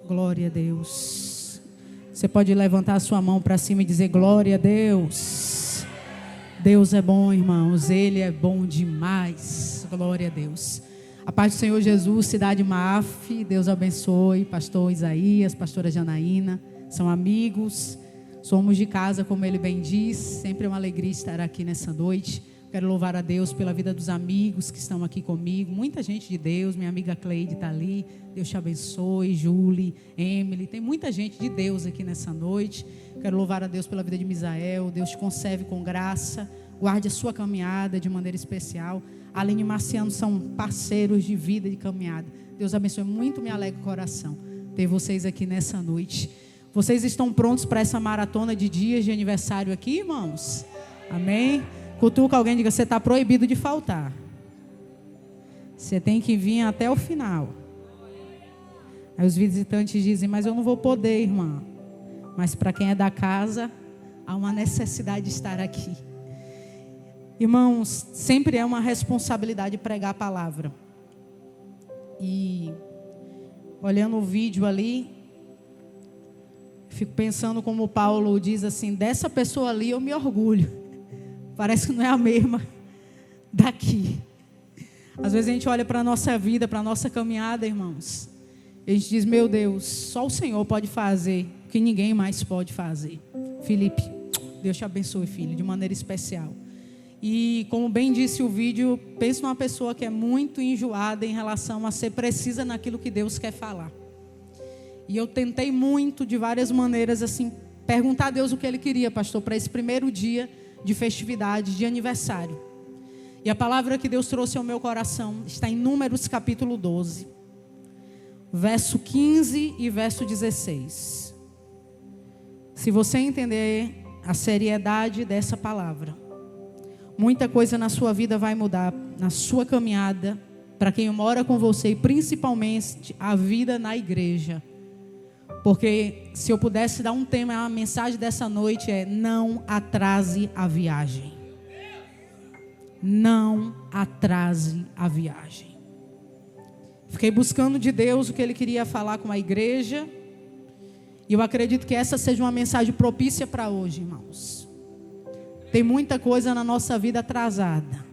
Glória a Deus. Você pode levantar a sua mão para cima e dizer glória a Deus. Deus é bom, irmãos. Ele é bom demais. Glória a Deus. A paz do Senhor Jesus, cidade Maf. Deus abençoe. Pastor Isaías, pastora Janaína. São amigos. Somos de casa, como ele bem diz. Sempre é uma alegria estar aqui nessa noite. Quero louvar a Deus pela vida dos amigos que estão aqui comigo. Muita gente de Deus. Minha amiga Cleide está ali. Deus te abençoe. Julie, Emily. Tem muita gente de Deus aqui nessa noite. Quero louvar a Deus pela vida de Misael. Deus te conserve com graça. Guarde a sua caminhada de maneira especial. Aline e Marciano são parceiros de vida, de caminhada. Deus abençoe. Muito me alegra o coração ter vocês aqui nessa noite. Vocês estão prontos para essa maratona de dias de aniversário aqui, irmãos? Amém? Cutuca alguém e diga, você está proibido de faltar. Você tem que vir até o final. Aí os visitantes dizem, mas eu não vou poder, irmã. Mas para quem é da casa, há uma necessidade de estar aqui. Irmãos, sempre é uma responsabilidade pregar a palavra. E olhando o vídeo ali, fico pensando como Paulo diz assim, dessa pessoa ali eu me orgulho. Parece que não é a mesma daqui. Às vezes a gente olha para a nossa vida, para a nossa caminhada, irmãos. E a gente diz, meu Deus, só o Senhor pode fazer o que ninguém mais pode fazer. Felipe, Deus te abençoe, filho, de maneira especial. E como bem disse o vídeo, penso numa pessoa que é muito enjoada em relação a ser precisa naquilo que Deus quer falar. E eu tentei muito, de várias maneiras, assim, perguntar a Deus o que Ele queria, pastor, para esse primeiro dia de festividade, de aniversário. E a palavra que Deus trouxe ao meu coração está em Números capítulo 12, verso 15 e verso 16. Se você entender a seriedade dessa palavra, muita coisa na sua vida vai mudar, na sua caminhada, para quem mora com você e principalmente a vida na igreja. Porque se eu pudesse dar um tema, a mensagem dessa noite é: não atrase a viagem. Não atrase a viagem. Fiquei buscando de Deus o que Ele queria falar com a igreja. E eu acredito que essa seja uma mensagem propícia para hoje, irmãos. Tem muita coisa na nossa vida atrasada.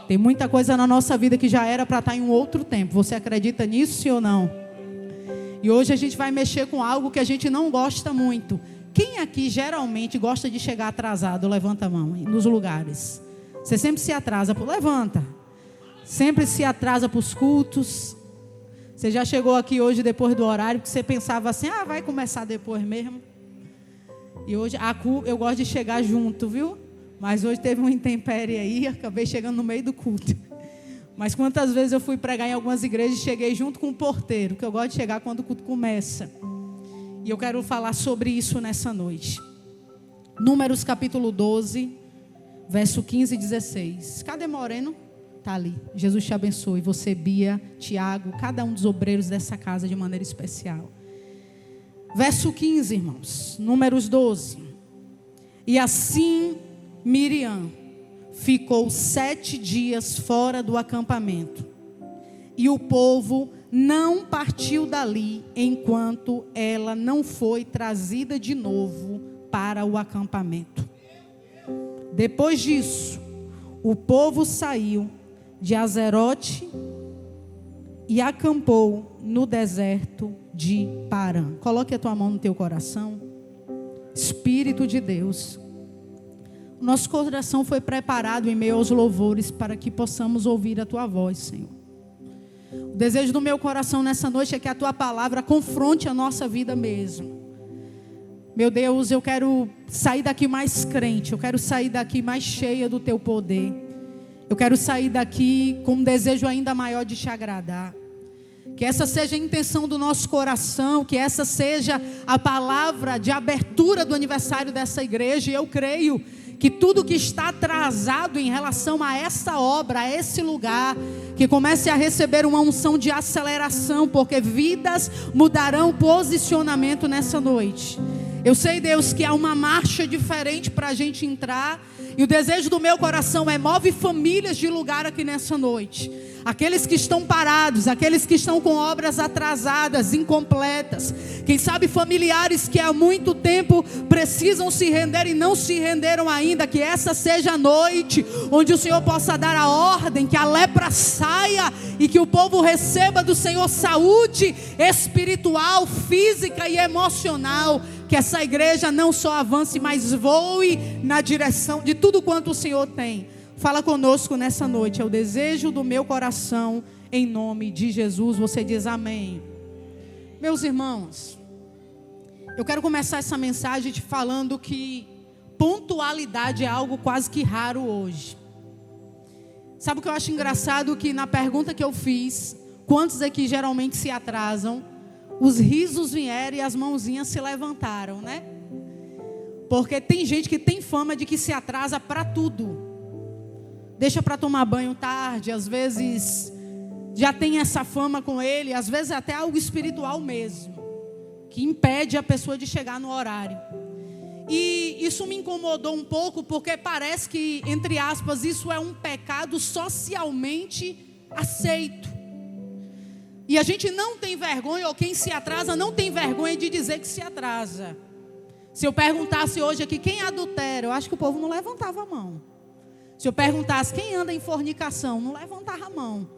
Tem muita coisa na nossa vida que já era para estar em um outro tempo. Você acredita nisso, sim ou não? E hoje a gente vai mexer com algo que a gente não gosta muito. Quem aqui geralmente gosta de chegar atrasado? Levanta a mão nos lugares. Você sempre se atrasa. Levanta. Sempre se atrasa para os cultos. Você já chegou aqui hoje depois do horário que você pensava assim, vai começar depois mesmo. E hoje eu gosto de chegar junto, viu? Mas hoje teve uma intempérie aí, acabei chegando no meio do culto. Mas quantas vezes eu fui pregar em algumas igrejas e cheguei junto com o porteiro, que eu gosto de chegar quando o culto começa. E eu quero falar sobre isso nessa noite. Números capítulo 12, verso 15 e 16. Cadê Moreno? Está ali. Jesus te abençoe. Você, Bia, Tiago, cada um dos obreiros dessa casa de maneira especial. Verso 15, irmãos. Números 12. E assim Miriam ficou 7 dias fora do acampamento. E o povo não partiu dali enquanto ela não foi trazida de novo para o acampamento. Depois disso, o povo saiu de Azerote e acampou no deserto de Parã. Coloque a tua mão no teu coração. Espírito de Deus, nosso coração foi preparado em meio aos louvores para que possamos ouvir a tua voz, Senhor. O desejo do meu coração nessa noite é que a tua palavra confronte a nossa vida mesmo. Meu Deus, eu quero sair daqui mais crente, eu quero sair daqui mais cheia do teu poder. Eu quero sair daqui com um desejo ainda maior de te agradar. Que essa seja a intenção do nosso coração, que essa seja a palavra de abertura do aniversário dessa igreja. E eu creio que tudo que está atrasado em relação a essa obra, a esse lugar, que comece a receber uma unção de aceleração, porque vidas mudarão posicionamento nessa noite. Eu sei, Deus, que há uma marcha diferente para a gente entrar. E o desejo do meu coração é: move famílias de lugar aqui nessa noite. aqueles que estão parados, aqueles que estão com obras atrasadas, incompletas, quem sabe familiares que há muito tempo precisam se render e não se renderam ainda, que essa seja a noite onde o Senhor possa dar a ordem, que a lepra saia e que o povo receba do Senhor saúde espiritual, física e emocional, que essa igreja não só avance, mas voe na direção de tudo quanto o Senhor tem. Fala conosco nessa noite, é o desejo do meu coração, em nome de Jesus. Você diz amém. Meus irmãos, eu quero começar essa mensagem te falando que pontualidade é algo quase que raro hoje. Sabe o que eu acho engraçado? Que na pergunta que eu fiz, quantos aqui geralmente se atrasam, os risos vieram e as mãozinhas se levantaram, né? Porque tem gente que tem fama de que se atrasa para tudo. Deixa para tomar banho tarde, às vezes já tem essa fama com ele, às vezes até algo espiritual mesmo, que impede a pessoa de chegar no horário. E isso me incomodou um pouco, porque parece que, entre aspas, isso é um pecado socialmente aceito. E a gente não tem vergonha, ou quem se atrasa não tem vergonha de dizer que se atrasa. Se eu perguntasse hoje aqui quem adultera, eu acho que o povo não levantava a mão. Se eu perguntasse quem anda em fornicação, não levantava a mão.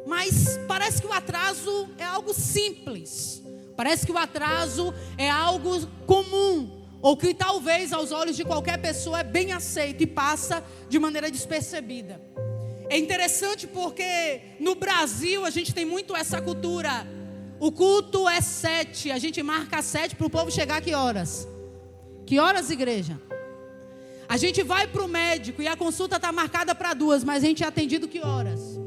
Mas parece que o atraso é algo simples. Parece que o atraso é algo comum. Ou que talvez aos olhos de qualquer pessoa é bem aceito e passa de maneira despercebida. É interessante porque no Brasil a gente tem muito essa cultura. O culto é 7, a gente marca 7 para o povo chegar a que horas? Que horas, igreja? A gente vai para o médico e a consulta está marcada para 2, mas a gente é atendido que horas?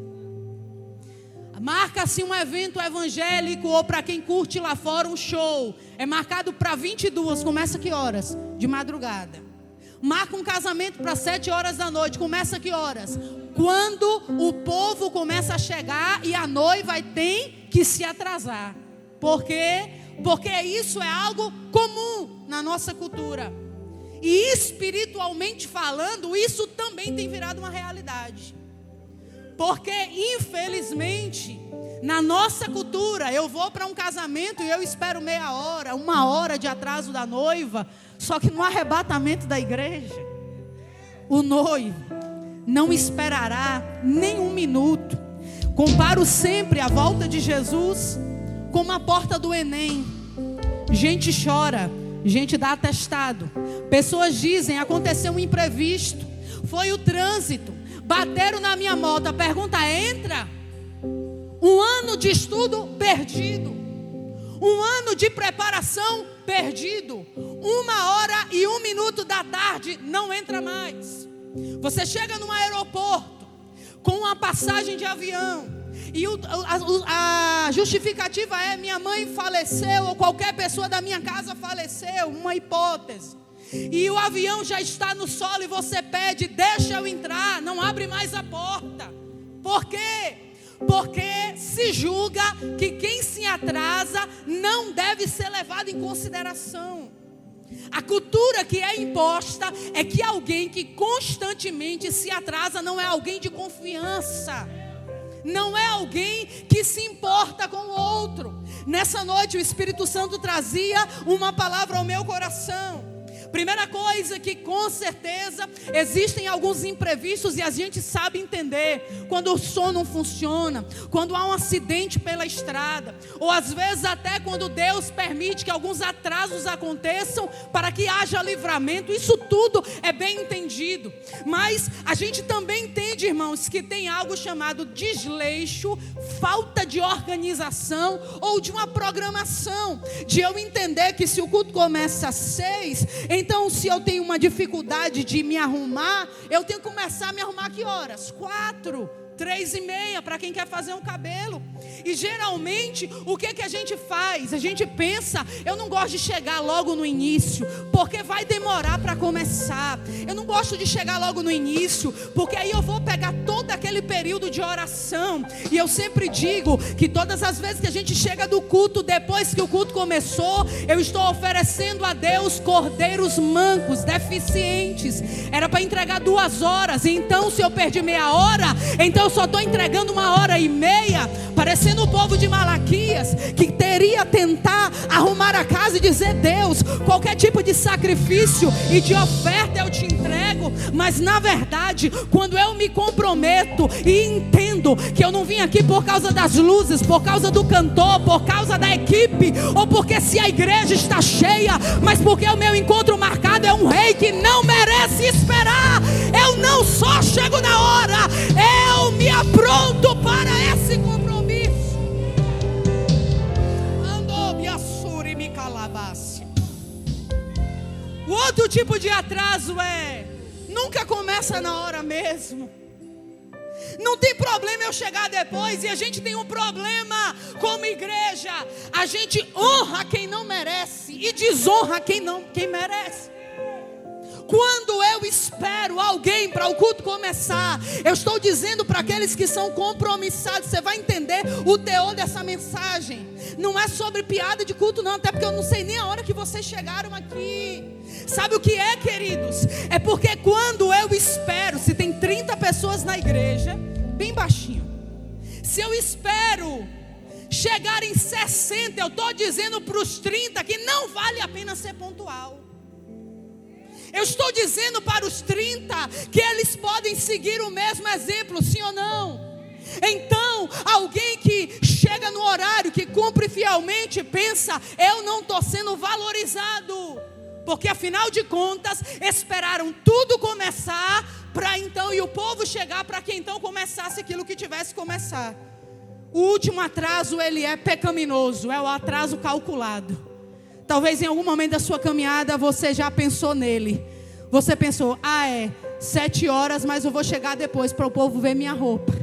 Marca-se um evento evangélico ou para quem curte lá fora um show. É marcado para 22, começa que horas? De madrugada. Marca um casamento para 7 horas da noite, começa que horas? Quando o povo começa a chegar e a noiva tem que se atrasar. Por quê? Porque isso é algo comum na nossa cultura. E espiritualmente falando, isso também tem virado uma realidade. Porque infelizmente, na nossa cultura, eu vou para um casamento e eu espero meia hora, 1 hora de atraso da noiva. Só que no arrebatamento da igreja, o noivo não esperará nem 1 minuto. Comparo sempre a volta de Jesus como a porta do Enem. Gente chora, gente dá atestado. Pessoas dizem, aconteceu um imprevisto, foi o trânsito, bateram na minha moto. A pergunta é, entra? 1 ano de estudo perdido, 1 ano de preparação perdido, 1 hora e 1 minuto da tarde não entra mais. Você chega num aeroporto com uma passagem de avião e a justificativa é: minha mãe faleceu ou qualquer pessoa da minha casa faleceu, uma hipótese. E o avião já está no solo e você pede, deixa eu entrar, não abre mais a porta. Por quê? Porque se julga que quem se atrasa não deve ser levado em consideração. A cultura que é imposta é que alguém que constantemente se atrasa não é alguém de confiança, não é alguém que se importa com o outro. Nessa noite o Espírito Santo trazia uma palavra ao meu coração. Primeira coisa que com certeza existem alguns imprevistos e a gente sabe entender quando o som não funciona, quando há um acidente pela estrada, ou às vezes até quando Deus permite que alguns atrasos aconteçam para que haja livramento. Isso tudo é bem entendido, mas a gente também entende, irmãos, que tem algo chamado desleixo, falta de organização ou de uma programação, de eu entender que se o culto começa às 6, então se eu tenho uma dificuldade de me arrumar, eu tenho que começar a me arrumar que horas? 4, 3:30 para quem quer fazer um cabelo. E geralmente o que a gente faz? A gente pensa, eu não gosto de chegar logo no início, porque vai demorar para começar. Eu não gosto de chegar logo no início, porque aí eu vou pegar todo aquele período de oração. E eu sempre digo que todas as vezes que a gente chega do culto, depois que o culto começou, eu estou oferecendo a Deus cordeiros mancos, deficientes. Era para entregar 2 horas, então se eu perdi meia hora, então eu só estou entregando 1h30, parecendo o povo de Malaquias, que teria tentar arrumar a casa e dizer: Deus, qualquer tipo de sacrifício e de oferta eu te entrego. Mas na verdade, quando eu me comprometo e entendo que eu não vim aqui por causa das luzes, por causa do cantor, por causa da equipe, ou porque se a igreja está cheia, mas porque o meu encontro marcado é um rei que não merece esperar. Eu não só chego na hora, eu me apronto para esse compromisso. O outro tipo de atraso nunca começa na hora mesmo. Não tem problema eu chegar depois. E a gente tem um problema como igreja: a gente honra quem não merece e desonra quem merece. Quando eu espero alguém para o culto começar, eu estou dizendo para aqueles que são compromissados, você vai entender o teor dessa mensagem. Não é sobre piada de culto não, até porque eu não sei nem a hora que vocês chegaram aqui. Sabe o que é, queridos? É porque quando eu espero, se tem 30 pessoas na igreja, bem baixinho, se eu espero chegar em 60, eu estou dizendo para os 30 que não vale a pena ser pontual. Eu estou dizendo para os 30 que eles podem seguir o mesmo exemplo, sim ou não? Então, alguém que chega no horário, que cumpre fielmente, pensa: eu não estou sendo valorizado. Porque afinal de contas, esperaram tudo começar para então, e o povo chegar para que então começasse aquilo que tivesse que começar. O último atraso, ele é pecaminoso, é o atraso calculado. Talvez em algum momento da sua caminhada você já pensou nele. Você pensou: 7 horas, mas eu vou chegar depois para o povo ver minha roupa.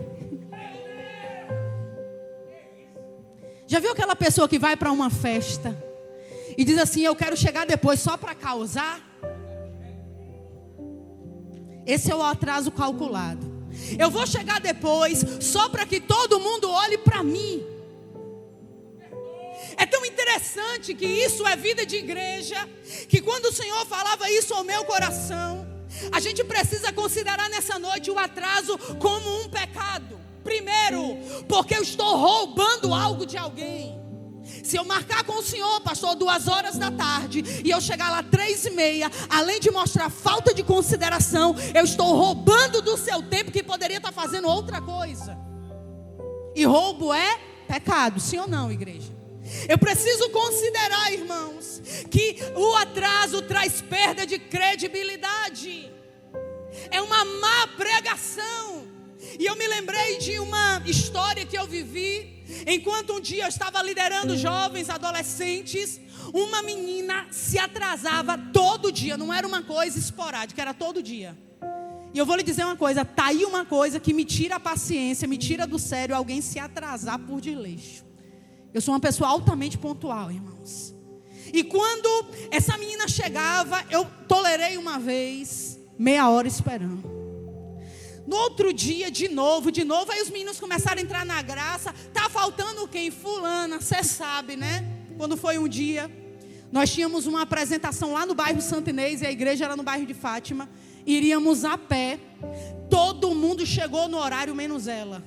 Já viu aquela pessoa que vai para uma festa e diz assim: eu quero chegar depois só para causar? Esse é o atraso calculado. Eu vou chegar depois só para que todo mundo olhe para mim. É tão interessante que isso é vida de igreja, que quando o Senhor falava isso ao meu coração, a gente precisa considerar nessa noite o atraso como um pecado. Primeiro, porque eu estou roubando algo de alguém. Se eu marcar com o Senhor, pastor, 2h da tarde, e eu chegar lá 3h30, além de mostrar falta de consideração, eu estou roubando do seu tempo que poderia estar fazendo outra coisa. E roubo é pecado, sim ou não, igreja? Eu preciso considerar, irmãos, que o atraso traz perda de credibilidade. É uma má pregação. E eu me lembrei de uma história que eu vivi, enquanto um dia eu estava liderando jovens, adolescentes. Uma menina se atrasava todo dia, não era uma coisa esporádica, era todo dia. E eu vou lhe dizer uma coisa, tá aí uma coisa que me tira a paciência, me tira do sério, alguém se atrasar por desleixo. Eu sou uma pessoa altamente pontual, irmãos. E quando essa menina chegava, eu tolerei uma vez, meia hora esperando. No outro dia, de novo, aí os meninos começaram a entrar na graça. Tá faltando quem? Fulana, você sabe, né? Quando foi um dia, nós tínhamos uma apresentação lá no bairro Santo Inês, e a igreja era no bairro de Fátima. Iríamos a pé. Todo mundo chegou no horário, menos ela.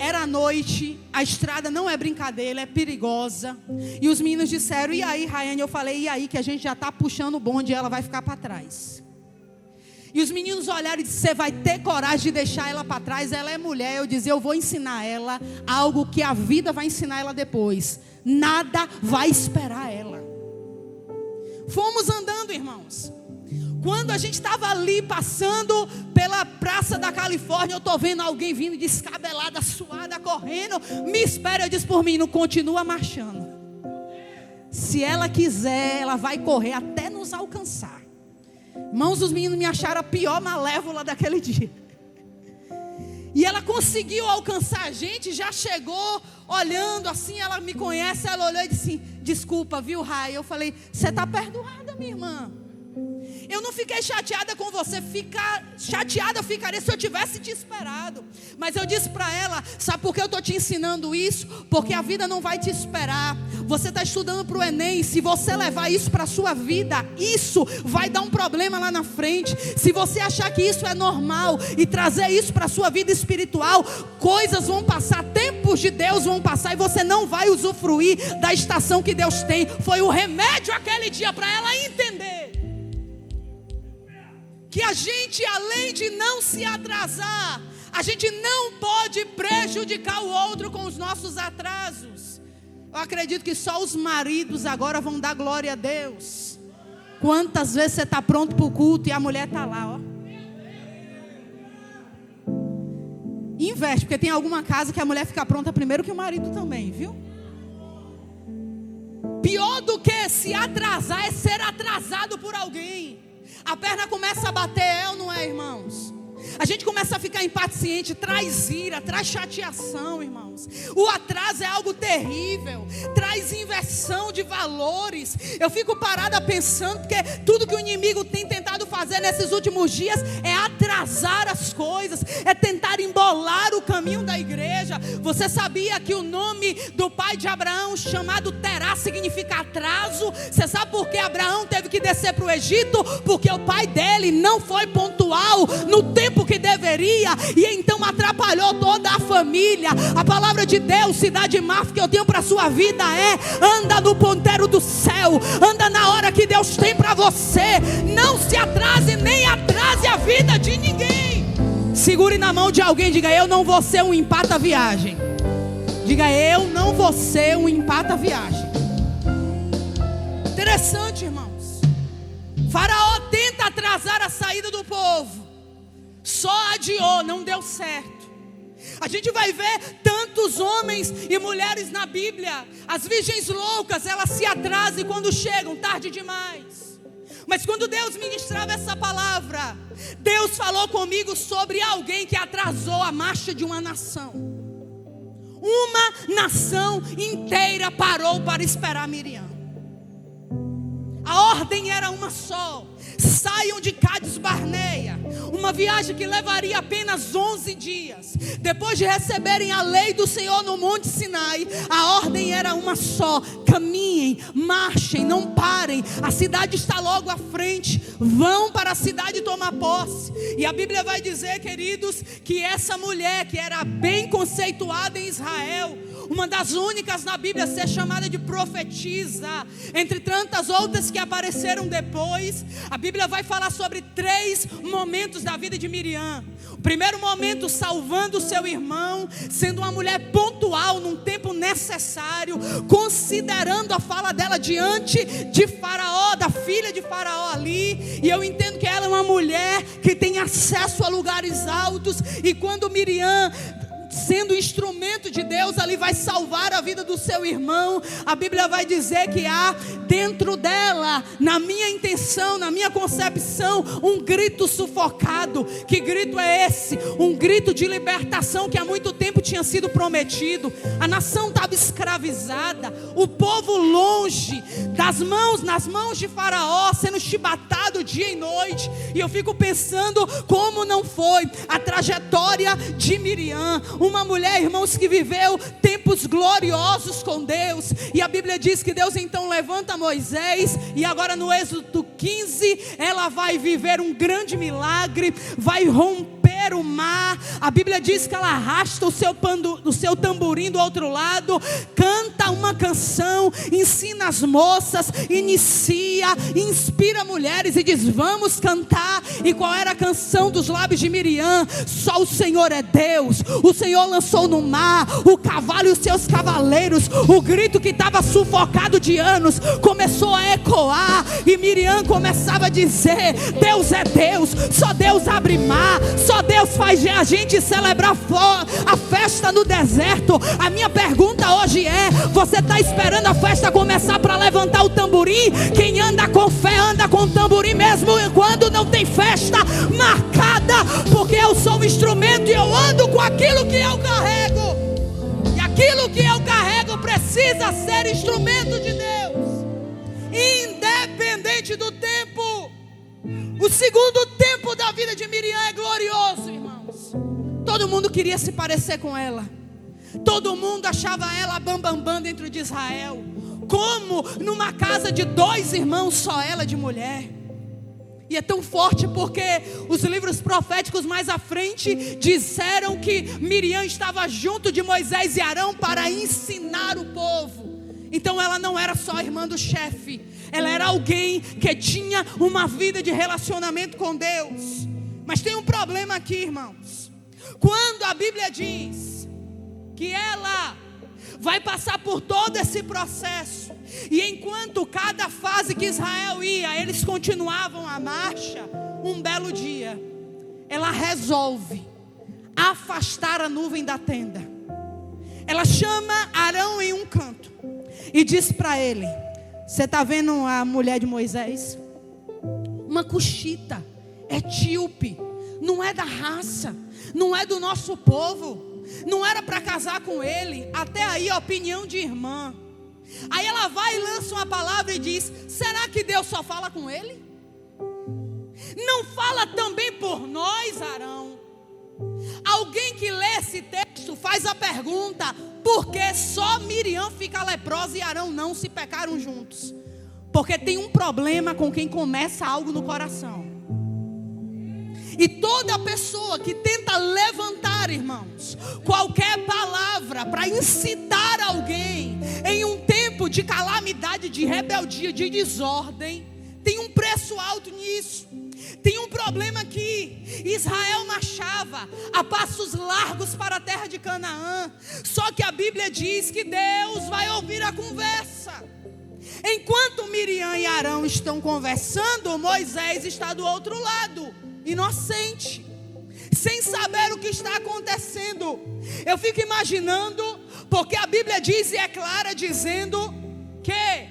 Era noite, a estrada não é brincadeira, é perigosa. E os meninos disseram: e aí, Rayane? Eu falei: e aí, que a gente já está puxando o bonde e ela vai ficar para trás. E os meninos olharam e disseram: você vai ter coragem de deixar ela para trás? Ela é mulher. Eu dizia: eu vou ensinar ela algo que a vida vai ensinar ela depois. Nada vai esperar ela. Fomos andando, irmãos. Quando a gente estava ali passando pela Praça da Califórnia, eu estou vendo alguém vindo descabelada, suada, correndo. Me espera, eu disse por mim: não continua marchando. Se ela quiser, ela vai correr até nos alcançar. Irmãos, os meninos me acharam a pior malévola daquele dia. E ela conseguiu alcançar a gente, já chegou olhando assim, ela me conhece, ela olhou e disse: desculpa, viu, Rai? Eu falei: você está perdoada, minha irmã. Eu não fiquei chateada com você, chateada ficaria se eu tivesse te esperado. Mas eu disse para ela, sabe por que eu estou te ensinando isso? Porque a vida não vai te esperar. Você está estudando para o Enem, se você levar isso para a sua vida, isso vai dar um problema lá na frente. Se você achar que isso é normal e trazer isso para a sua vida espiritual, coisas vão passar, tempos de Deus vão passar e você não vai usufruir da estação que Deus tem. Foi o remédio aquele dia para ela entender que a gente, além de não se atrasar, a gente não pode prejudicar o outro com os nossos atrasos. Eu acredito que só os maridos agora vão dar glória a Deus. Quantas vezes você está pronto para o culto e a mulher está lá, ó. Investe, porque tem alguma casa que a mulher fica pronta primeiro que o marido também, viu? Pior do que se atrasar é ser atrasado por alguém. A perna começa a bater, é ou não é, irmãos? A gente começa a ficar impaciente, traz ira, traz chateação, irmãos. O atraso é algo terrível, traz inversão de valores. Eu fico parada pensando, porque tudo que o inimigo tem tentado fazer nesses últimos dias é atrasar as coisas, é tentar embolar o caminho da igreja. Você sabia que o nome do pai de Abraão, chamado Terá, significa atraso? Você sabe por que Abraão teve que descer para o Egito? Porque o pai dele não foi pontual no tempo que deveria, e então atrapalhou toda a família. A palavra de Deus, cidade máfia, que eu tenho para a sua vida é: anda no ponteiro do céu, anda na hora que Deus tem para você. Não se atrase, nem atrase a vida de ninguém. Segure na mão de alguém, diga: eu não vou ser um empata-viagem. Diga: eu não vou ser um empata-viagem. Interessante, irmãos. Faraó tenta atrasar a saída do povo, só adiou, não deu certo. A gente vai ver tantos homens e mulheres na Bíblia. As virgens loucas, elas se atrasam e quando chegam, tarde demais. Mas quando Deus ministrava essa palavra, Deus falou comigo sobre alguém que atrasou a marcha de uma nação. Uma nação inteira parou para esperar Miriam. A ordem era uma só: saiam de Cádiz Barneia, uma viagem que levaria apenas 11 dias. Depois de receberem a lei do Senhor no Monte Sinai, a ordem era uma só: caminhem, marchem, não parem. A cidade está logo à frente, vão para a cidade tomar posse. E a Bíblia vai dizer, queridos, que essa mulher, que era bem conceituada em Israel, uma das únicas na Bíblia a ser chamada de profetisa, entre tantas outras que apareceram depois, a Bíblia vai falar sobre 3 momentos da vida de Miriam. O primeiro momento, salvando o seu irmão, sendo uma mulher pontual num tempo necessário, considerando a fala dela diante de Faraó, da filha de Faraó ali. E eu entendo que ela é uma mulher que tem acesso a lugares altos, e quando Miriam, sendo instrumento de Deus, ali vai salvar a vida do seu irmão, a Bíblia vai dizer que há dentro dela, na minha intenção, na minha concepção, um grito sufocado. Que grito é esse? Um grito de libertação que há muito tempo tinha sido prometido. A nação estava escravizada, o povo longe nas mãos de Faraó, sendo chibatado dia e noite. E eu fico pensando como não foi a trajetória de Miriam, uma mulher, irmãos, que viveu tempos gloriosos com Deus. E a Bíblia diz que Deus então levanta Moisés, e agora no Êxodo 15, ela vai viver um grande milagre, vai romper o mar. A Bíblia diz que ela arrasta o seu tamborim do outro lado, canta uma canção, ensina as moças, inicia, inspira mulheres e diz: vamos cantar. E qual era a canção dos lábios de Miriam? Só o Senhor é Deus. O Senhor lançou no mar o cavalo e os seus cavaleiros. O grito que estava sufocado de anos começou a ecoar, e Miriam começava a dizer: Deus é Deus, só Deus abre mar, só Deus faz a gente celebrar a festa no deserto. A minha pergunta hoje é: você está esperando a festa começar para levantar o tamborim? Quem anda com fé anda com tamborim mesmo quando não tem festa marcada, porque eu sou um instrumento e eu ando com aquilo que eu carrego, e aquilo que eu carrego precisa ser instrumento de Deus, independente do tempo. O segundo tempo da vida de Miriam é glorioso, irmãos. Todo mundo queria se parecer com ela. Todo mundo achava ela a bambambam dentro de Israel. Como numa casa de 2 irmãos, só ela de mulher. E é tão forte porque os livros proféticos mais à frente disseram que Miriam estava junto de Moisés e Arão para ensinar o povo. Então ela não era só irmã do chefe, ela era alguém que tinha uma vida de relacionamento com Deus. Mas tem um problema aqui, irmãos. Quando a Bíblia diz que ela vai passar por todo esse processo, e enquanto cada fase que Israel ia, eles continuavam a marcha, um belo dia, ela resolve afastar a nuvem da tenda. Ela chama Arão em um canto e diz para ele: você está vendo a mulher de Moisés? Uma cuxita, etíope, não é da raça, não é do nosso povo, não era para casar com ele. Até aí a opinião de irmã. Aí ela vai e lança uma palavra e diz: será que Deus só fala com ele? Não fala também por nós, Arão? Alguém que lê esse texto faz a pergunta: por que só Miriam fica leprosa e Arão não, se pecaram juntos? Porque tem um problema com quem começa algo no coração. E toda pessoa que tenta levantar, irmãos, qualquer palavra para incitar alguém em um tempo de calamidade, de rebeldia, de desordem, tem um preço alto nisso. Tem um problema aqui. Israel marchava a passos largos para a terra de Canaã. Só que a Bíblia diz que Deus vai ouvir a conversa. Enquanto Miriam e Arão estão conversando, Moisés está do outro lado, inocente, sem saber o que está acontecendo. Eu fico imaginando, porque a Bíblia diz e é clara dizendo que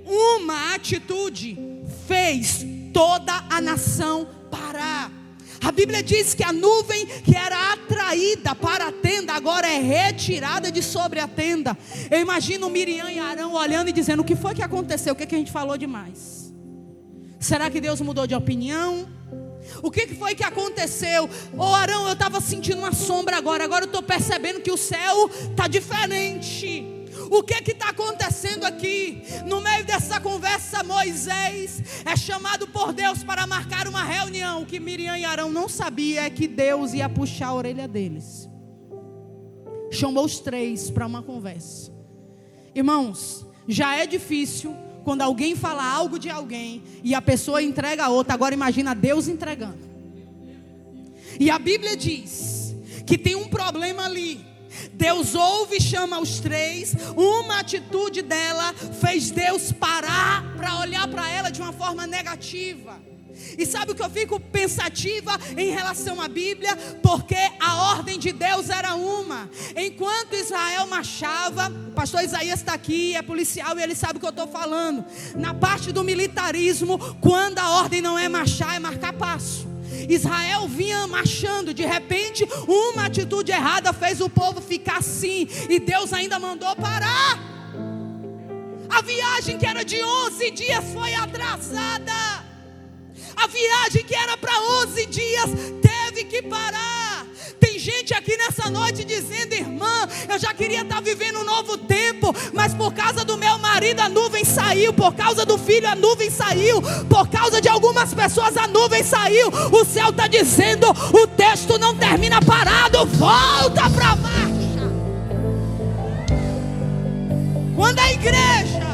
uma atitude fez toda a nação parar. A Bíblia diz que a nuvem que era atraída para a tenda agora é retirada de sobre a tenda. Eu imagino Miriam e Arão olhando e dizendo: o que foi que aconteceu? O que a gente falou demais? Será que Deus mudou de opinião? O que foi que aconteceu? Arão, eu estava sentindo uma sombra agora eu estou percebendo que o céu está diferente. O que está acontecendo aqui? No meio dessa conversa, Moisés é chamado por Deus para marcar uma reunião. O que Miriam e Arão não sabiam é que Deus ia puxar a orelha deles. Chamou os 3 para uma conversa. Irmãos, já é difícil quando alguém fala algo de alguém e a pessoa entrega a outra. Agora imagina Deus entregando. E a Bíblia diz que tem um problema ali. Deus ouve e chama os 3. Uma atitude dela fez Deus parar para olhar para ela de uma forma negativa. E sabe o que eu fico pensativa em relação à Bíblia? Porque a ordem de Deus era uma. Enquanto Israel marchava, o pastor Isaías está aqui, é policial e ele sabe o que eu estou falando. Na parte do militarismo, quando a ordem não é marchar, é marcar passo. Israel vinha marchando, de repente uma atitude errada fez o povo ficar assim, e Deus ainda mandou parar. A viagem que era de 11 dias foi atrasada. A viagem que era para 11 dias teve que parar. Tem gente aqui nessa noite dizendo: irmã, eu já queria estar vivendo um novo tempo, mas por causa do meu marido a nuvem saiu, por causa do filho a nuvem saiu, por causa de algumas pessoas a nuvem saiu. O céu está dizendo: o texto não termina parado, volta para a marcha. Quando a igreja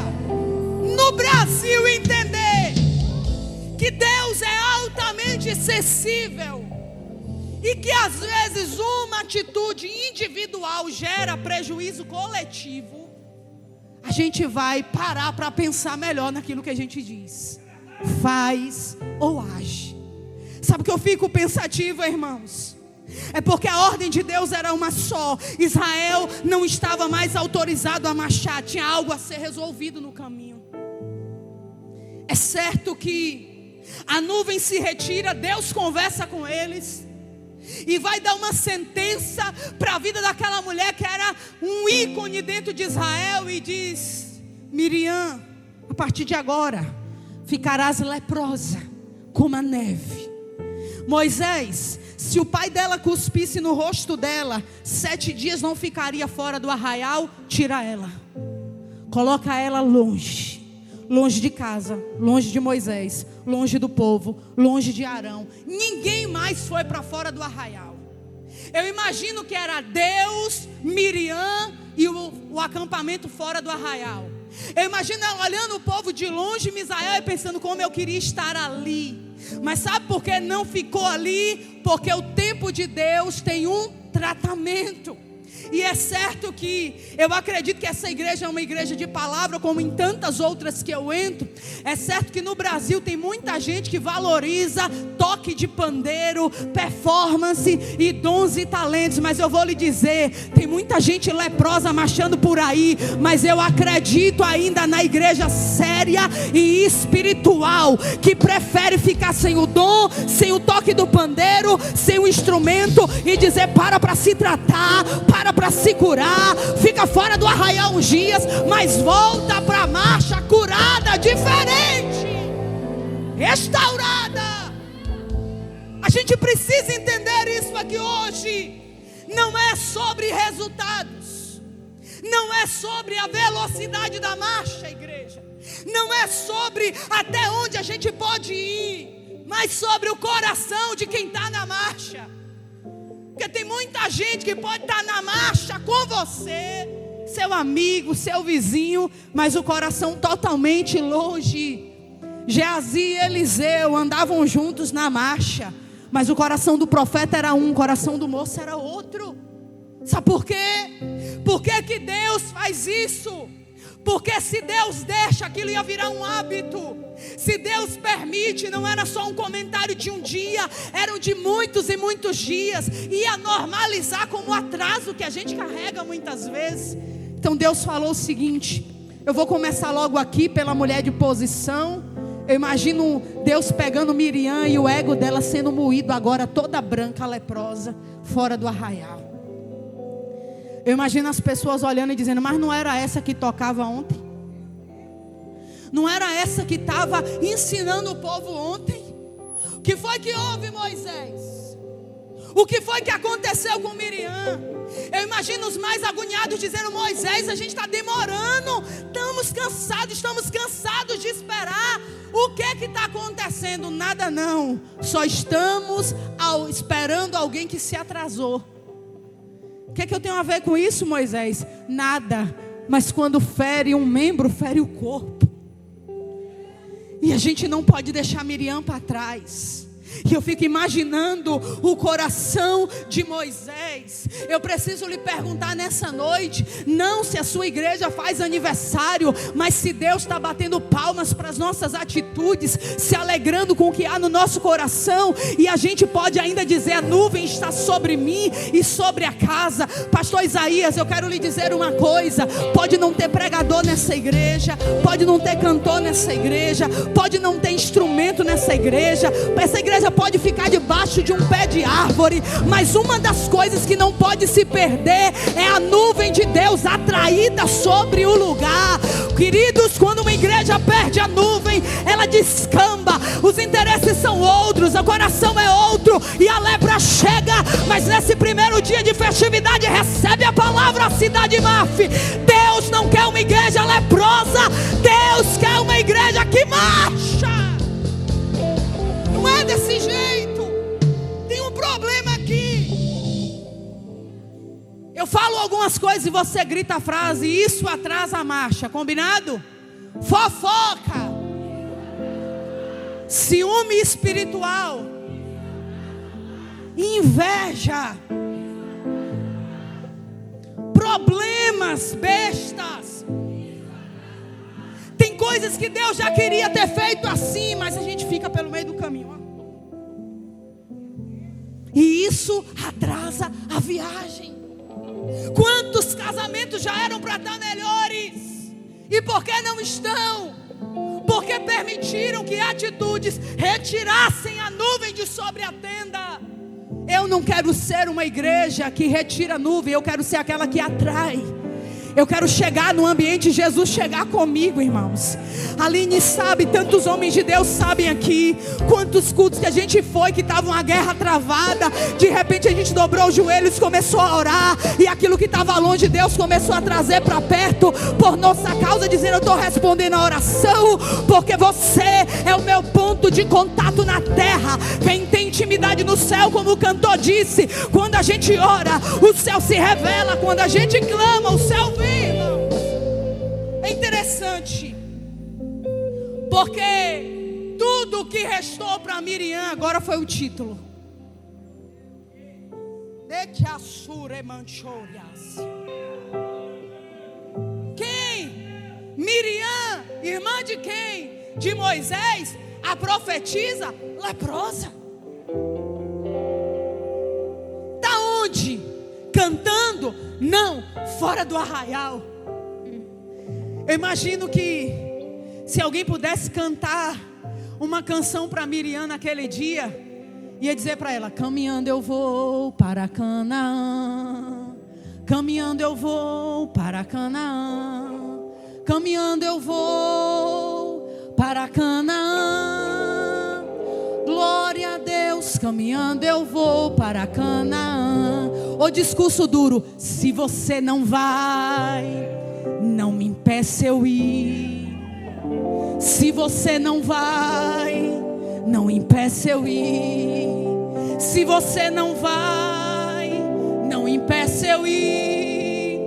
no Brasil entender que Deus é altamente sensível e que às vezes uma atitude individual gera prejuízo coletivo, a gente vai parar para pensar melhor naquilo que a gente diz, faz ou age. Sabe o que eu fico pensativa, irmãos? É porque a ordem de Deus era uma só. Israel não estava mais autorizado a marchar, tinha algo a ser resolvido no caminho. É certo que a nuvem se retira, Deus conversa com eles e vai dar uma sentença para a vida daquela mulher que era um ícone dentro de Israel, e diz: Miriam, a partir de agora ficarás leprosa como a neve. Moisés, se o pai dela cuspisse no rosto dela, 7 dias não ficaria fora do arraial. Tira ela, coloca ela longe, longe de casa, longe de Moisés, longe do povo, longe de Arão. Ninguém mais foi para fora do arraial. Eu imagino que era Deus, Miriam e o acampamento fora do arraial. Eu imagino ela olhando o povo de longe, Misael, e pensando como eu queria estar ali. Mas sabe por que não ficou ali? Porque o tempo de Deus tem um tratamento. E é certo que eu acredito que essa igreja é uma igreja de palavra, como em tantas outras que eu entro. É certo que no Brasil tem muita gente que valoriza toque de pandeiro, performance e dons e talentos. Mas eu vou lhe dizer, tem muita gente leprosa marchando por aí. Mas eu acredito ainda na igreja séria e espiritual, que prefere ficar sem o dom, sem o toque do pandeiro, sem o instrumento, e dizer: para se tratar, para se curar, fica fora do arraial uns dias, mas volta para a marcha curada, diferente, restaurada. A gente precisa entender isso aqui hoje. Não é sobre resultados, não é sobre a velocidade da marcha, igreja, não é sobre até onde a gente pode ir, mas sobre o coração de quem está na marcha. Porque tem muita gente que pode estar na marcha com você, seu amigo, seu vizinho, mas o coração totalmente longe. Geazi e Eliseu andavam juntos na marcha, mas o coração do profeta era um, o coração do moço era outro. Sabe por quê? Por que que Deus faz isso? Porque se Deus deixa, aquilo ia virar um hábito. Se Deus permite, não era só um comentário de um dia, eram de muitos e muitos dias. Ia normalizar como o atraso que a gente carrega muitas vezes. Então Deus falou o seguinte: eu vou começar logo aqui pela mulher de posição. Eu imagino Deus pegando Miriam e o ego dela sendo moído agora, toda branca, leprosa, fora do arraial. Eu imagino as pessoas olhando e dizendo: mas não era essa que tocava ontem? Não era essa que estava ensinando o povo ontem? O que foi que houve, Moisés? O que foi que aconteceu com Miriam? Eu imagino os mais agoniados dizendo: Moisés, a gente está demorando, estamos cansados de esperar. O que está acontecendo? Nada não, só estamos esperando alguém que se atrasou. O que eu tenho a ver com isso, Moisés? Nada, mas quando fere um membro, fere o corpo. E a gente não pode deixar Miriam para trás. E eu fico imaginando o coração de Moisés. Eu preciso lhe perguntar nessa noite, não se a sua igreja faz aniversário, mas se Deus está batendo palmas para as nossas atitudes, se alegrando com o que há no nosso coração. E a gente pode ainda dizer: a nuvem está sobre mim e sobre a casa. Pastor Isaías, eu quero lhe dizer uma coisa: pode não ter pregador nessa igreja, pode não ter cantor nessa igreja, pode não ter instrumento nessa igreja, essa igreja pode ficar debaixo de um pé de árvore, mas uma das coisas que não pode se perder é a nuvem de Deus atraída sobre o lugar. Queridos, quando uma igreja perde a nuvem, ela descamba, os interesses são outros, o coração é outro, e a lepra chega. Mas nesse primeiro dia de festividade, recebe a palavra, cidade Maf. Deus não quer uma igreja leprosa, Deus quer uma igreja que marcha. Não é desse jeito. Tem um problema aqui. Eu falo algumas coisas e você grita a frase: isso atrasa a marcha. Combinado? Fofoca, ciúme espiritual, inveja, problemas bestas. Tem coisas que Deus já queria ter feito assim, mas a gente fica pelo meio do caminho. E isso atrasa a viagem. Quantos casamentos já eram para estar melhores? E por que não estão? Porque permitiram que atitudes retirassem a nuvem de sobre a tenda. Eu não quero ser uma igreja que retira a nuvem, eu quero ser aquela que atrai. Eu quero chegar no ambiente, Jesus chegar comigo, irmãos. Aline sabe, tantos homens de Deus sabem aqui, quantos cultos que a gente foi, que estava uma guerra travada. De repente a gente dobrou os joelhos, começou a orar, e aquilo que estava longe, Deus começou a trazer para perto, por nossa causa, dizendo: eu estou respondendo a oração, porque você é o meu ponto de contato na terra. Quem tem intimidade no céu, como o cantor disse, quando a gente ora, o céu se revela. Quando a gente clama, o céu vem. É interessante, porque tudo que restou para Miriam agora foi o título. Quem? Miriam, irmã de quem? De Moisés, a profetisa leprosa. Da onde? Cantando? Não, fora do arraial. Eu imagino que se alguém pudesse cantar uma canção para Miriam naquele dia, ia dizer para ela: caminhando eu vou para Canaã, caminhando eu vou para Canaã, caminhando eu vou para Canaã, glória a Deus, caminhando eu vou para Canaã. O discurso duro: se você não vai, não me impeça eu ir. Se você não vai, não impeça eu ir. Se você não vai, não impeça eu ir.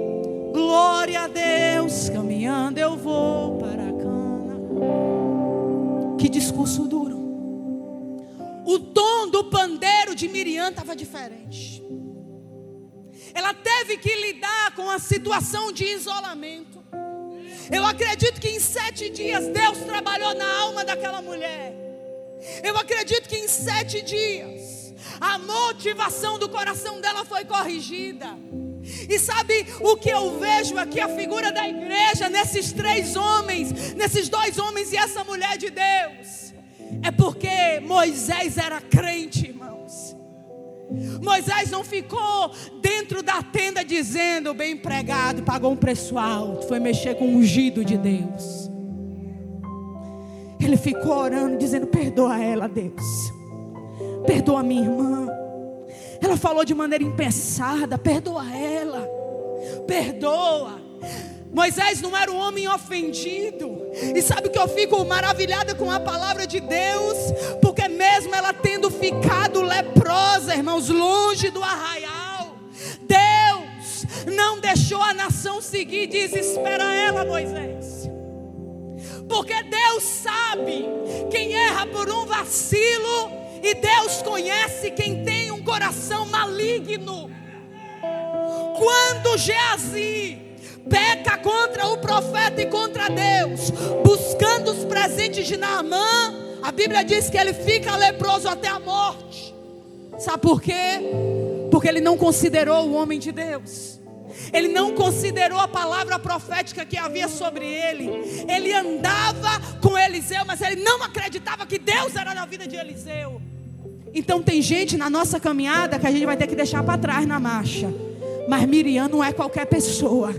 Glória a Deus, caminhando eu vou para Canaã. Que discurso duro. O tom do pandeiro de Miriam estava diferente. Ela teve que lidar com a situação de isolamento. Eu acredito que em 7 dias Deus trabalhou na alma daquela mulher. Eu acredito que em 7 dias a motivação do coração dela foi corrigida. E sabe o que eu vejo aqui? A figura da igreja nesses 3 homens, nesses 2 homens e essa mulher de Deus. É porque Moisés era crente, irmãos. Moisés não ficou dentro da tenda dizendo: bem empregado, pagou um preço alto, foi mexer com o ungido de Deus. Ele ficou orando, dizendo: perdoa ela, Deus, perdoa minha irmã, ela falou de maneira impensada, perdoa ela, perdoa. Moisés não era um homem ofendido. E sabe o que eu fico maravilhada com a palavra de Deus? Porque mesmo ela tendo ficado leprosa, irmãos, longe do arraial, Deus não deixou a nação seguir. Diz: espera ela, Moisés. Porque Deus sabe quem erra por um vacilo, e Deus conhece quem tem um coração maligno. Quando Geazi peca contra o profeta e contra Deus, buscando os presentes de Naamã, a Bíblia diz que ele fica leproso até a morte. Sabe por quê? Porque ele não considerou o homem de Deus. Ele não considerou a palavra profética que havia sobre ele. Ele andava com Eliseu, mas ele não acreditava que Deus era na vida de Eliseu. Então tem gente na nossa caminhada que a gente vai ter que deixar para trás na marcha. Mas Miriam não é qualquer pessoa.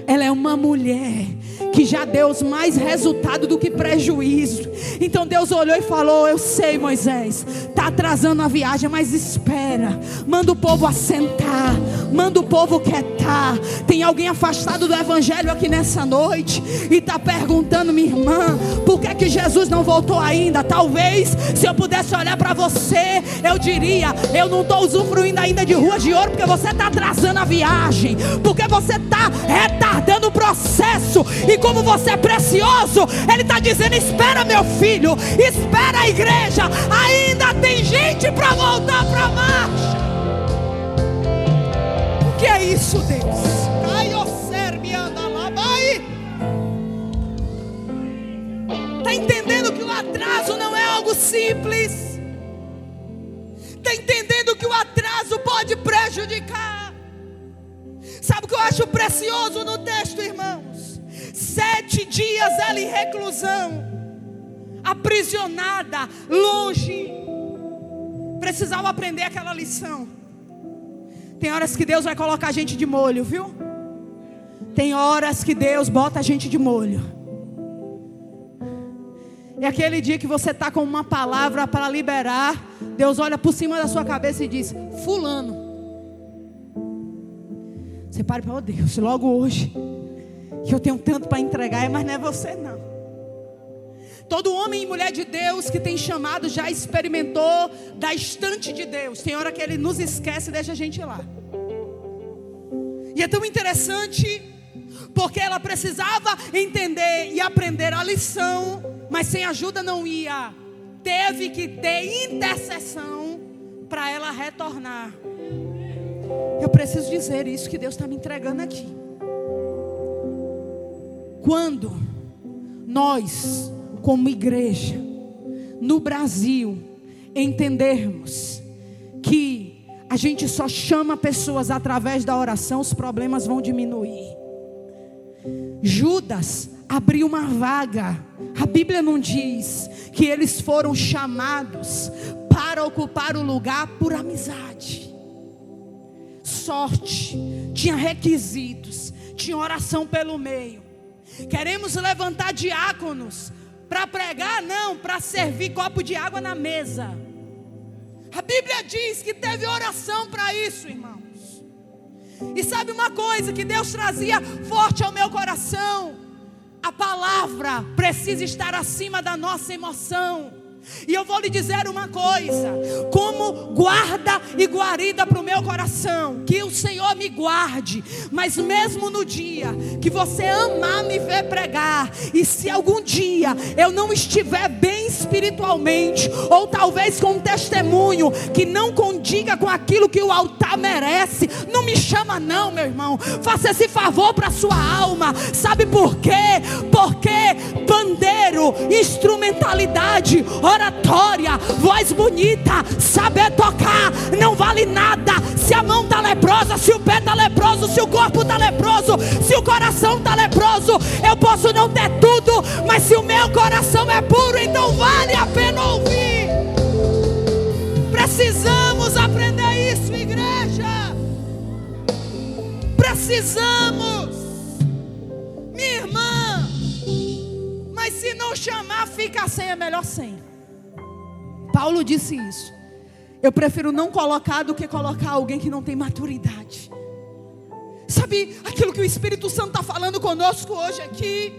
Ela é uma mulher que já deu mais resultado do que prejuízo. Então Deus olhou e falou: eu sei, Moisés, está atrasando a viagem, mas espera, manda o povo assentar, manda o povo quietar. Tem alguém afastado do evangelho aqui nessa noite e está perguntando: minha irmã, por que que Jesus não voltou ainda? Talvez se eu pudesse olhar para você, eu diria: eu não estou usufruindo ainda de ruas de ouro, porque você está atrasando a viagem, porque você está retardando o processo. E como você é precioso, Ele está dizendo: espera, meu filho, espera, a igreja, ainda tem gente para voltar para a marcha. O que é isso, Deus? Está entendendo que o atraso não é algo simples? Está entendendo que o atraso pode prejudicar? Sabe o que eu acho precioso no texto, irmãos? 7 dias ela em reclusão, aprisionada, longe. Precisava aprender aquela lição. Tem horas que Deus vai colocar a gente de molho, viu? Tem horas que Deus bota a gente de molho. É aquele dia que você está com uma palavra para liberar. Deus olha por cima da sua cabeça e diz: fulano. Você para e fala: oh Deus, logo hoje que eu tenho tanto para entregar, mas não é você não. Todo homem e mulher de Deus que tem chamado já experimentou da estante de Deus. Tem hora que Ele nos esquece e deixa a gente lá. E é tão interessante, porque ela precisava entender e aprender a lição, mas sem ajuda não ia. Teve que ter intercessão para ela retornar. Eu preciso dizer isso que Deus está me entregando aqui. Quando nós, como igreja, no Brasil, entendermos que a gente só chama pessoas através da oração, os problemas vão diminuir. Judas abriu uma vaga. A Bíblia não diz que eles foram chamados para ocupar o lugar por amizade. Sorte, tinha requisitos, tinha oração pelo meio. Queremos levantar diáconos para pregar? Não, para servir copo de água na mesa. A Bíblia diz que teve oração para isso, irmãos. E sabe uma coisa que Deus trazia forte ao meu coração? A palavra precisa estar acima da nossa emoção. E eu vou lhe dizer uma coisa, como guarda e guarida para o meu coração, que o Senhor me guarde, mas mesmo no dia que você amar me ver pregar, e se algum dia eu não estiver bem espiritualmente, ou talvez com um testemunho que não condiga com aquilo que o altar merece, não me chama não, meu irmão. Faça esse favor para a sua alma. Sabe por quê? Porque pandeiro, instrumentalidade, oratória, voz bonita, saber tocar, não vale nada se a mão está leprosa, se o pé está leproso, se o corpo está leproso, se o coração está leproso. Eu posso não ter tudo, mas se o meu coração é puro, então vale a pena ouvir. Precisamos aprender isso, igreja. Precisamos. Minha irmã, mas se não chamar, fica sem, é melhor sem. Paulo disse isso. Eu prefiro não colocar do que colocar alguém que não tem maturidade. Sabe aquilo que o Espírito Santo está falando conosco hoje aqui?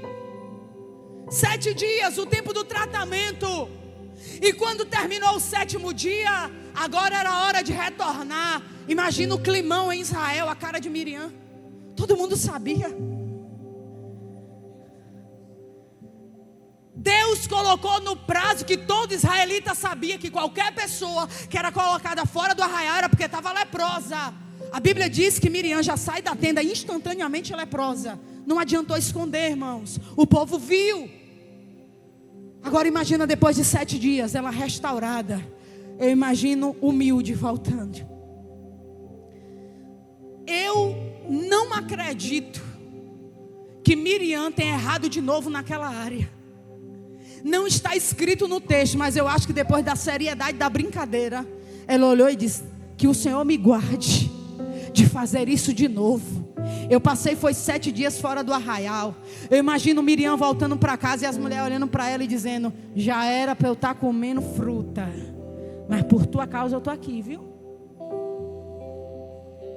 7 dias, o tempo do tratamento. E quando terminou o 7º dia, agora era a hora de retornar. Imagina o climão em Israel, a cara de Miriam. Todo mundo sabia. Deus colocou no prazo que todo israelita sabia que qualquer pessoa que era colocada fora do arraial era porque estava leprosa. A Bíblia diz que Miriam já sai da tenda instantaneamente leprosa. Não adiantou esconder, irmãos. O povo viu. Agora imagina depois de 7 dias, ela restaurada. Eu imagino humilde voltando. Eu não acredito que Miriam tenha errado de novo naquela área. Não está escrito no texto, mas eu acho que depois da seriedade da brincadeira, ela olhou e disse: que o Senhor me guarde de fazer isso de novo. Eu passei, foi 7 dias fora do arraial. Eu imagino Miriam voltando para casa e as mulheres olhando para ela e dizendo: já era para eu estar comendo fruta, mas por tua causa eu estou aqui, viu?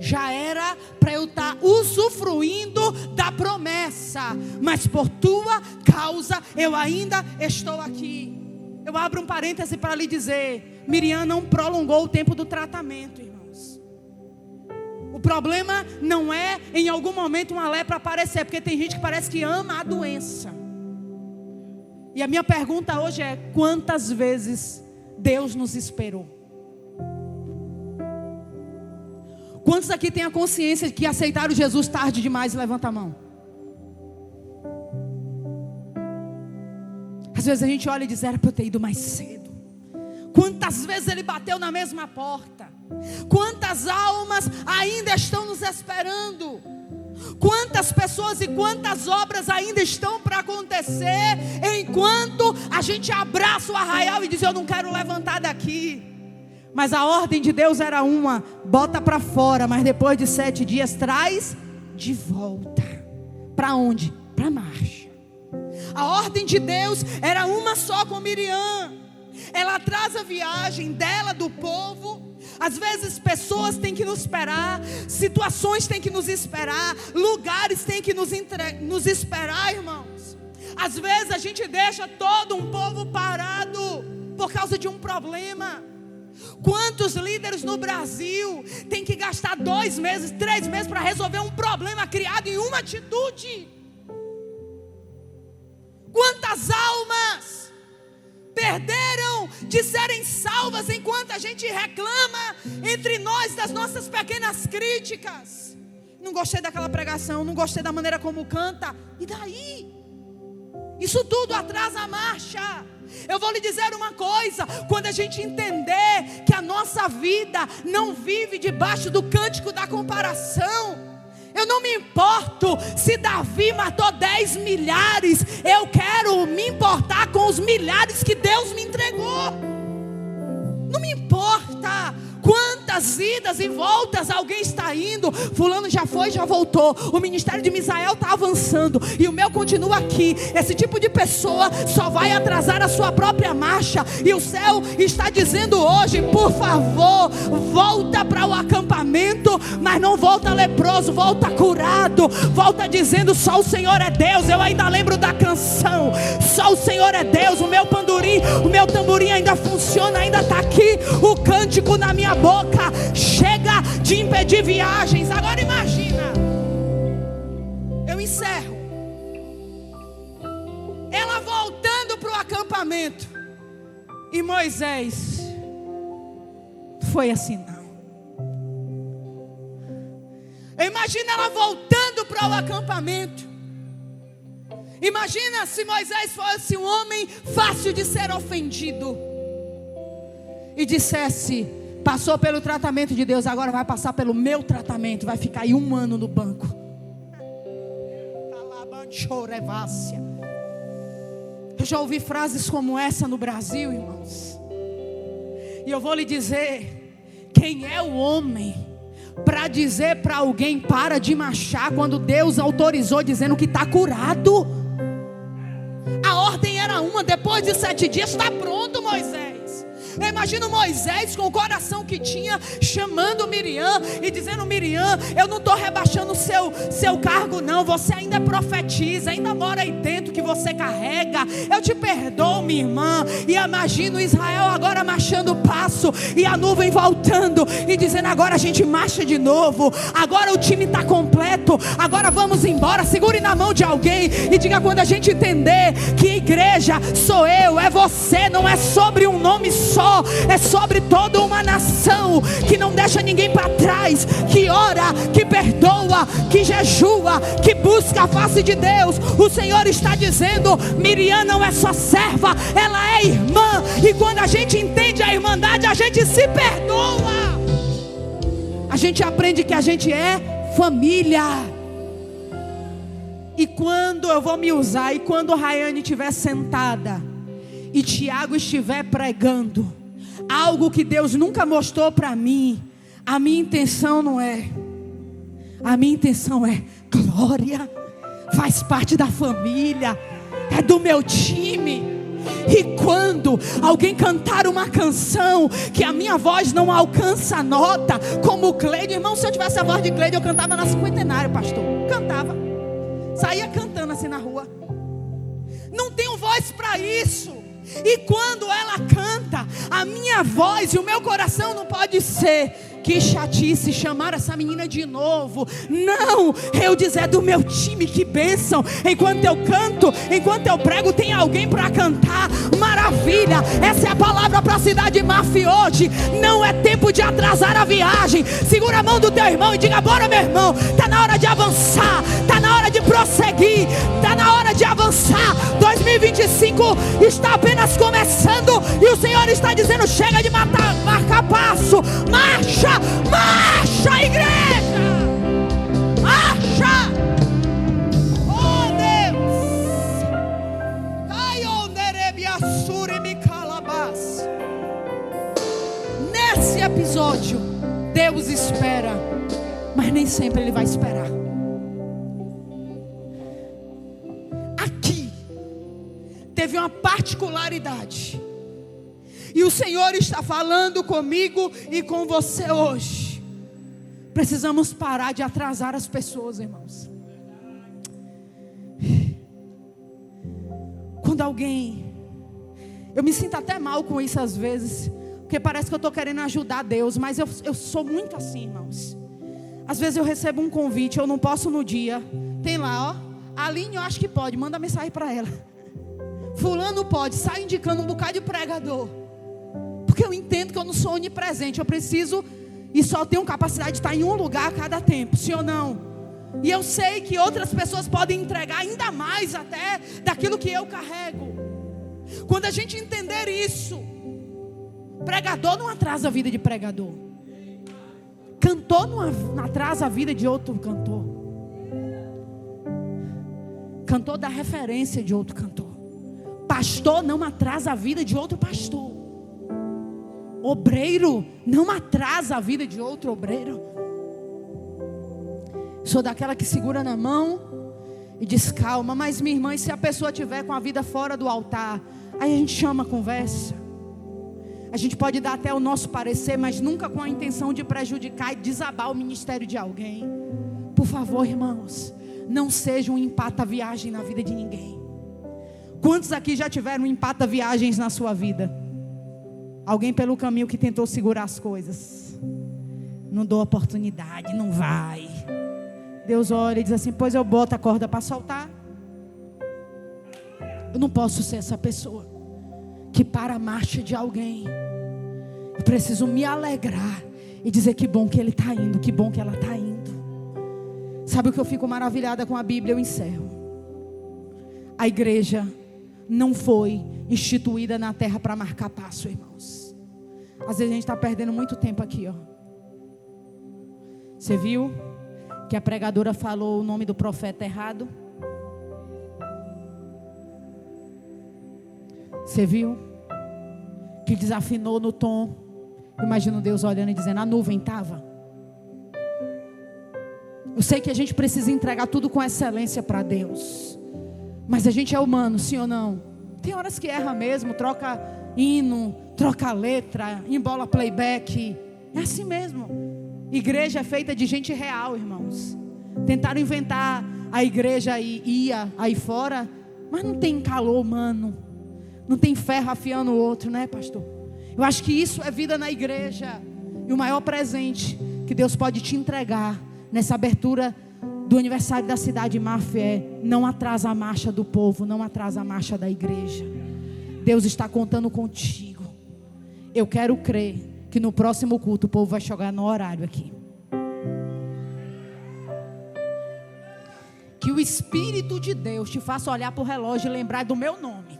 Já era para eu estar usufruindo da promessa, mas por tua causa eu ainda estou aqui. Eu abro um parêntese para lhe dizer: Miriam não prolongou o tempo do tratamento, irmãos. O problema não é em algum momento uma lepra aparecer, porque tem gente que parece que ama a doença. E a minha pergunta hoje é: quantas vezes Deus nos esperou? Quantos aqui têm a consciência de que aceitaram Jesus tarde demais? Levanta a mão. Às vezes a gente olha e diz: era para eu ter ido mais cedo. Quantas vezes Ele bateu na mesma porta? Quantas almas ainda estão nos esperando? Quantas pessoas e quantas obras ainda estão para acontecer, enquanto a gente abraça o arraial e diz: eu não quero levantar daqui. Mas a ordem de Deus era uma: bota para fora, mas depois de 7 dias traz de volta. Para onde? Para a marcha. A ordem de Deus era uma só com Miriam. Ela atrasa a viagem dela, do povo. Às vezes pessoas têm que nos esperar, situações têm que nos esperar, lugares têm que nos esperar, irmãos. Às vezes a gente deixa todo um povo parado por causa de um problema. Quantos líderes no Brasil têm que gastar 2 meses, 3 meses para resolver um problema criado em uma atitude? Quantas almas perderam de serem salvas enquanto a gente reclama entre nós das nossas pequenas críticas? Não gostei daquela pregação, não gostei da maneira como canta. E daí? Isso tudo atrasa a marcha. Eu vou lhe dizer uma coisa: quando a gente entender que a nossa vida não vive debaixo do cântico da comparação, eu não me importo se Davi matou 10 milhares, eu quero me importar com os milhares que Deus me entregou. Não me importa quantas idas e voltas alguém está indo. Fulano já foi, já voltou. O ministério de Misael está avançando e o meu continua aqui. Esse tipo de pessoa só vai atrasar a sua própria marcha. E o céu está dizendo hoje: por favor, volta para o acampamento. Mas não volta leproso, volta curado. Volta dizendo: só o Senhor é Deus. Eu ainda lembro da canção: só o Senhor é Deus. O meu tamborim ainda funciona, ainda está aqui. O cântico na minha boca. Chega de impedir viagens. Agora imagina, eu encerro, ela voltando para o acampamento, e Moisés: foi assim não. Imagina ela voltando para o acampamento. Imagina se Moisés fosse um homem fácil de ser ofendido e dissesse: passou pelo tratamento de Deus, agora vai passar pelo meu tratamento, vai ficar aí 1 ano no banco. Eu já ouvi frases como essa no Brasil, irmãos. E eu vou lhe dizer: quem é o homem para dizer para alguém para de marchar quando Deus autorizou, dizendo que está curado? A ordem era uma: depois de 7 dias está pronto, Moisés. Eu imagino Moisés com o coração que tinha, chamando Miriam e dizendo: Miriam, eu não estou rebaixando o seu cargo não, você ainda profetiza, ainda mora aí dentro que você carrega, eu te perdoo, minha irmã. E imagino Israel agora marchando o passo, e a nuvem voltando e dizendo: agora a gente marcha de novo, agora o time está completo, agora vamos embora. Segure na mão de alguém e diga: quando a gente entender que igreja sou eu, é você, não é sobre um nome só, é sobre toda uma nação que não deixa ninguém para trás, que ora, que perdoa, que jejua, que busca a face de Deus. O Senhor está dizendo: Miriam não é só serva, ela é irmã. E quando a gente entende a irmandade, a gente se perdoa, a gente aprende que a gente é família. E quando eu vou me usar, e quando Rayane estiver sentada e Tiago estiver pregando algo que Deus nunca mostrou para mim, a minha intenção não é, a minha intenção é glória, faz parte da família, é do meu time. E quando alguém cantar uma canção que a minha voz não alcança a nota, como o Cleide, irmão, se eu tivesse a voz de Cleide, eu cantava na Cinquentenário, pastor, cantava, saía cantando assim na rua. Não tenho voz para isso. E quando ela canta, a minha voz e o meu coração não pode ser: que chatice chamar essa menina de novo. Não, eu dizer: do meu time, que bênção. Enquanto eu canto, enquanto eu prego, tem alguém para cantar. Maravilha, essa é a palavra para a cidade Maf hoje. Não é tempo de atrasar a viagem. Segura a mão do teu irmão e diga: bora, meu irmão, está na hora de avançar, está na hora de prosseguir, está na hora de avançar. 2025 está apenas começando e o Senhor está dizendo: chega de marcar passo, marcha. Marcha, igreja! Marcha! Oh Deus! Nesse episódio, Deus espera, mas nem sempre Ele vai esperar. teve uma particularidade. E o Senhor está falando comigo e com você hoje. Precisamos parar de atrasar as pessoas, irmãos. Quando alguém... Eu me sinto até mal com isso às vezes, porque parece que eu estou querendo ajudar Deus, mas eu sou muito assim, irmãos. Às vezes eu recebo um convite, eu não posso no dia. Tem lá, ó, Aline, eu acho que pode, manda mensagem para ela. Fulano pode, sai indicando um bocado de pregador. Porque eu entendo que eu não sou onipresente, eu preciso e só tenho capacidade de estar em um lugar a cada tempo, sim ou não? E eu sei que outras pessoas podem entregar ainda mais até daquilo que eu carrego. Quando a gente entender isso, pregador não atrasa a vida de pregador, cantor não atrasa a vida de outro cantor, cantor dá referência de outro cantor, pastor não atrasa a vida de outro pastor, obreiro não atrasa a vida de outro obreiro. Sou daquela que segura na mão e diz: calma, mas minha irmã, e se a pessoa estiver com a vida fora do altar? Aí a gente chama a conversa. A gente pode dar até o nosso parecer, mas nunca com a intenção de prejudicar e desabar o ministério de alguém. Por favor, irmãos, não seja um empata-viagem na vida de ninguém. Quantos aqui já tiveram empata-viagens na sua vida? Alguém pelo caminho que tentou segurar as coisas. Não dou oportunidade, não vai. Deus olha e diz assim: pois eu boto a corda para soltar. Eu não posso ser essa pessoa que para a marcha de alguém. Eu preciso me alegrar e dizer: que bom que ele está indo, que bom que ela está indo. Sabe o que eu fico maravilhada com a Bíblia? Eu encerro. A igreja não foi instituída na terra para marcar passo, irmãos. Às vezes a gente está perdendo muito tempo aqui, ó. Você viu que a pregadora falou o nome do profeta errado? Você viu que desafinou no tom? Imagina Deus olhando e dizendo: a nuvem estava. Eu sei que a gente precisa entregar tudo com excelência para Deus, mas a gente é humano, sim ou não? Tem horas que erra mesmo, troca hino, troca letra, embola playback. É assim mesmo. Igreja é feita de gente real, irmãos. Tentaram inventar a igreja aí fora, mas não tem calor humano, não tem ferro afiando o outro, né, pastor? Eu acho que isso é vida na igreja. E o maior presente que Deus pode te entregar nessa abertura do aniversário da cidade Maf é: não atrasa a marcha do povo, não atrasa a marcha da igreja. Deus está contando contigo. Eu quero crer que no próximo culto o povo vai chegar no horário aqui. Que o Espírito de Deus te faça olhar para o relógio e lembrar do meu nome.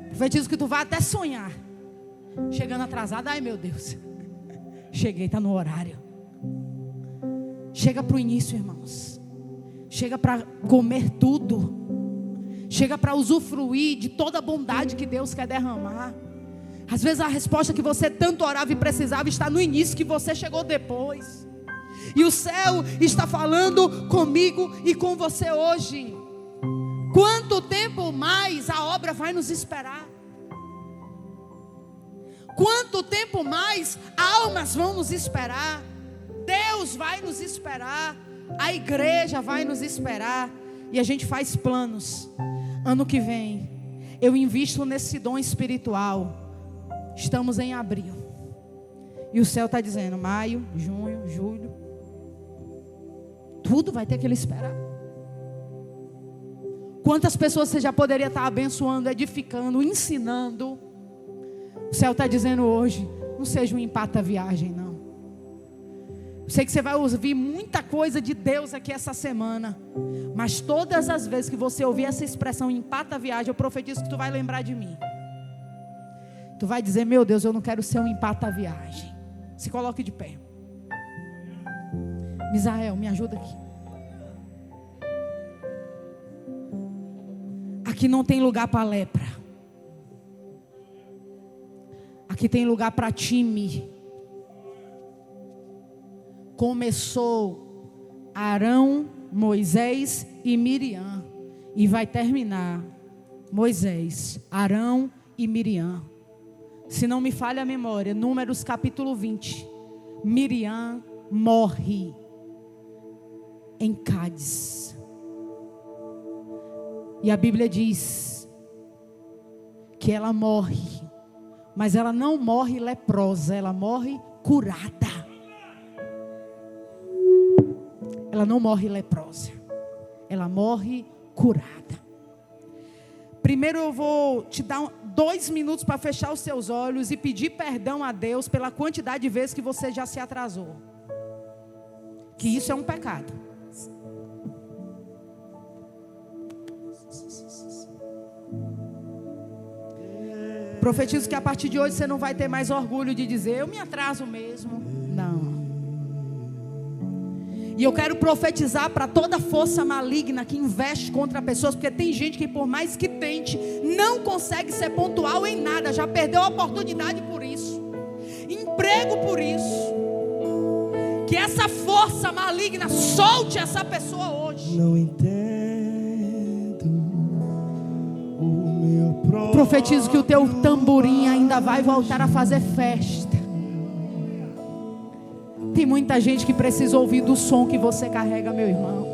Profetizo que tu vai até sonhar chegando atrasado. Ai meu Deus, cheguei, está no horário. Chega para o início, irmãos. Chega para comer tudo. Chega para usufruir de toda a bondade que Deus quer derramar. Às vezes a resposta que você tanto orava e precisava está no início, que você chegou depois. E o céu está falando comigo e com você hoje. Quanto tempo mais a obra vai nos esperar? Quanto tempo mais almas vão nos esperar? Deus vai nos esperar. A igreja vai nos esperar. E a gente faz planos. Ano que vem eu invisto nesse dom espiritual. Estamos em abril. E o céu está dizendo maio, junho, julho. Tudo vai ter que ele esperar. Quantas pessoas você já poderia estar abençoando, edificando, ensinando? O céu está dizendo hoje: não seja um empata-viagem, não. Eu sei que você vai ouvir muita coisa de Deus aqui essa semana, mas todas as vezes que você ouvir essa expressão empata-viagem, eu profetizo que tu vai lembrar de mim. Tu vai dizer: meu Deus, eu não quero ser um empata-viagem. Se coloque de pé. Misael, me ajuda aqui. Aqui não tem lugar para lepra. Aqui tem lugar para time. Começou Arão, Moisés e Miriam. E vai terminar Moisés, Arão e Miriam. Se não me falha a memória, Números capítulo 20. Miriam morre em Cádiz. E a Bíblia diz que ela morre, mas ela não morre leprosa, ela morre curada. Ela não morre leprosa, ela morre curada. Primeiro eu vou te dar 2 minutos para fechar os seus olhos e pedir perdão a Deus pela quantidade de vezes que você já se atrasou. Que isso é um pecado. Profetizo que a partir de hoje você não vai ter mais orgulho de dizer, eu me atraso mesmo. Não. E eu quero profetizar para toda força maligna que investe contra pessoas, porque tem gente que por mais que tente, não consegue ser pontual em nada, já perdeu a oportunidade por isso, emprego por isso. Que essa força maligna solte essa pessoa hoje. Não entendo o meu próprio. Profetizo que o teu tamborim ainda vai voltar a fazer festa. Tem muita gente que precisa ouvir do som que você carrega, meu irmão.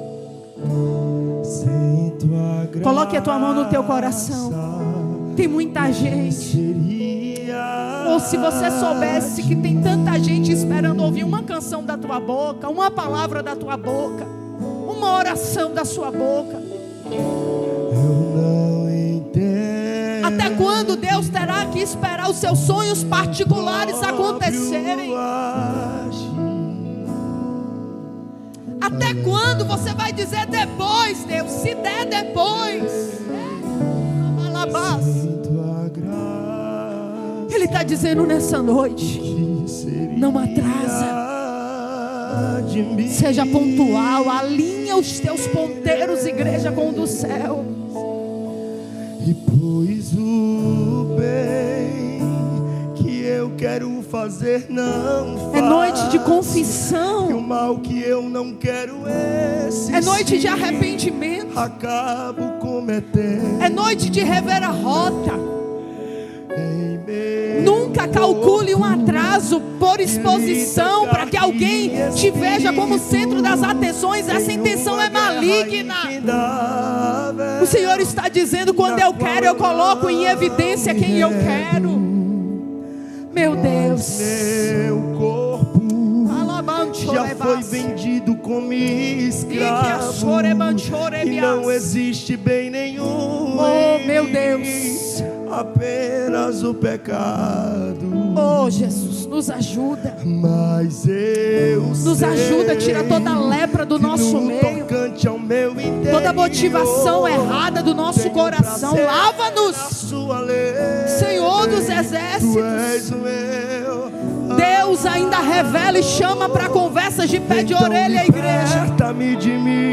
Coloque a tua mão no teu coração. Tem muita gente. Ou se você soubesse que tem tanta gente esperando ouvir uma canção da tua boca, uma palavra da tua boca, uma oração da sua boca. Eu não entendo. Até quando Deus terá que esperar os seus sonhos particulares acontecerem? Até quando você vai dizer depois, Deus? Se der depois. Ele está dizendo nessa noite: não atrasa. Seja pontual, alinha os teus ponteiros, igreja, com o do céu. E pois o bem que eu quero fazer não faço. É noite de confissão. E o mal que eu não quero esse é noite de arrependimento. Acabo cometendo. É noite de rever a rota. Nunca calcule um atraso por exposição para que alguém te veja como centro das atenções. Essa intenção é maligna. O Senhor está dizendo: quando eu quero, eu coloco em evidência quem eu quero. Meu Deus, meu corpo já foi vendido como escravo, e não existe bem nenhum. Oh, meu Deus, apenas o pecado. Oh, Jesus, nos ajuda. Mas eu nos ajuda, tira toda a lepra do nosso meio, toda motivação errada do nosso coração. Lava-nos, Senhor dos exércitos. Deus ainda revela e chama para conversas de pé de orelha, a igreja.